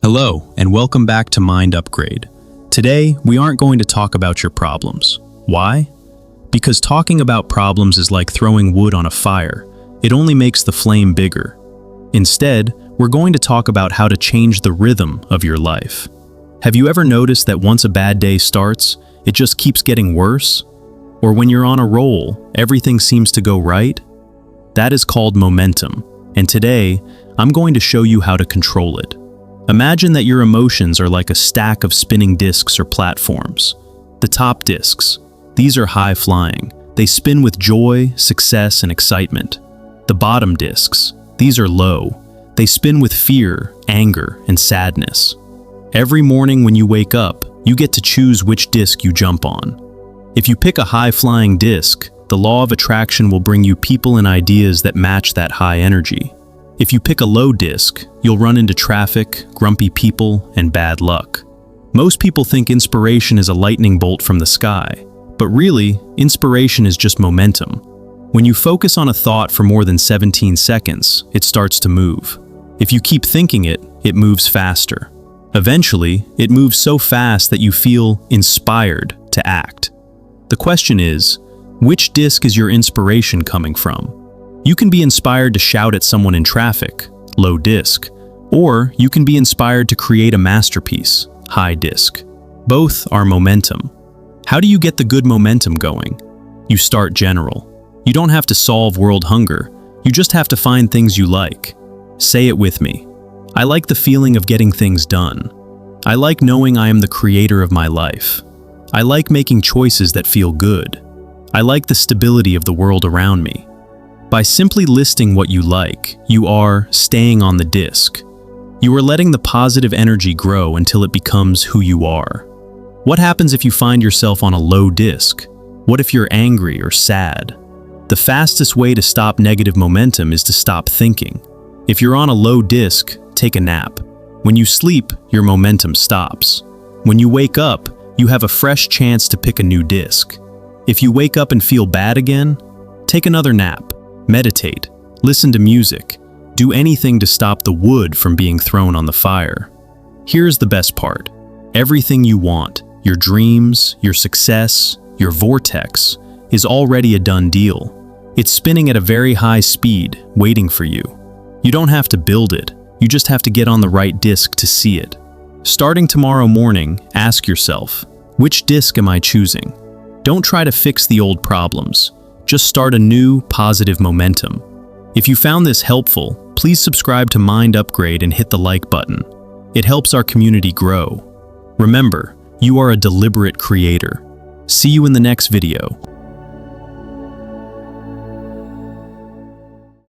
Hello, and welcome back to Mind Upgrade. Today, we aren't going to talk about your problems. Why? Because talking about problems is like throwing wood on a fire. It only makes the flame bigger. Instead, we're going to talk about how to change the rhythm of your life. Have you ever noticed that once a bad day starts, it just keeps getting worse? Or when you're on a roll, everything seems to go right? That is called momentum, and today, I'm going to show you how to control it. Imagine that your emotions are like a stack of spinning discs or platforms. The top discs, these are high-flying. They spin with joy, success, and excitement. The bottom discs, these are low. They spin with fear, anger, and sadness. Every morning when you wake up, you get to choose which disc you jump on. If you pick a high-flying disc, the law of attraction will bring you people and ideas that match that high energy. If you pick a low disc, you'll run into traffic, grumpy people, and bad luck. Most people think inspiration is a lightning bolt from the sky, but really, inspiration is just momentum. When you focus on a thought for more than 17 seconds, it starts to move. If you keep thinking it, it moves faster. Eventually, it moves so fast that you feel inspired to act. The question is, which disc is your inspiration coming from? You can be inspired to shout at someone in traffic, low disc, or you can be inspired to create a masterpiece, high disc. Both are momentum. How do you get the good momentum going? You start general. You don't have to solve world hunger. You just have to find things you like. Say it with me. I like the feeling of getting things done. I like knowing I am the creator of my life. I like making choices that feel good. I like the stability of the world around me. By simply listing what you like, you are staying on the disc. You are letting the positive energy grow until it becomes who you are. What happens if you find yourself on a low disc? What if you're angry or sad? The fastest way to stop negative momentum is to stop thinking. If you're on a low disc, take a nap. When you sleep, your momentum stops. When you wake up, you have a fresh chance to pick a new disc. If you wake up and feel bad again, take another nap. Meditate, listen to music, do anything to stop the wood from being thrown on the fire. Here's the best part. Everything you want, your dreams, your success, your vortex, is already a done deal. It's spinning at a very high speed, waiting for you. You don't have to build it, you just have to get on the right disc to see it. Starting tomorrow morning, ask yourself, which disc am I choosing? Don't try to fix the old problems. Just start a new, positive momentum. If you found this helpful, please subscribe to Mind Upgrade and hit the like button. It helps our community grow. Remember, you are a deliberate creator. See you in the next video.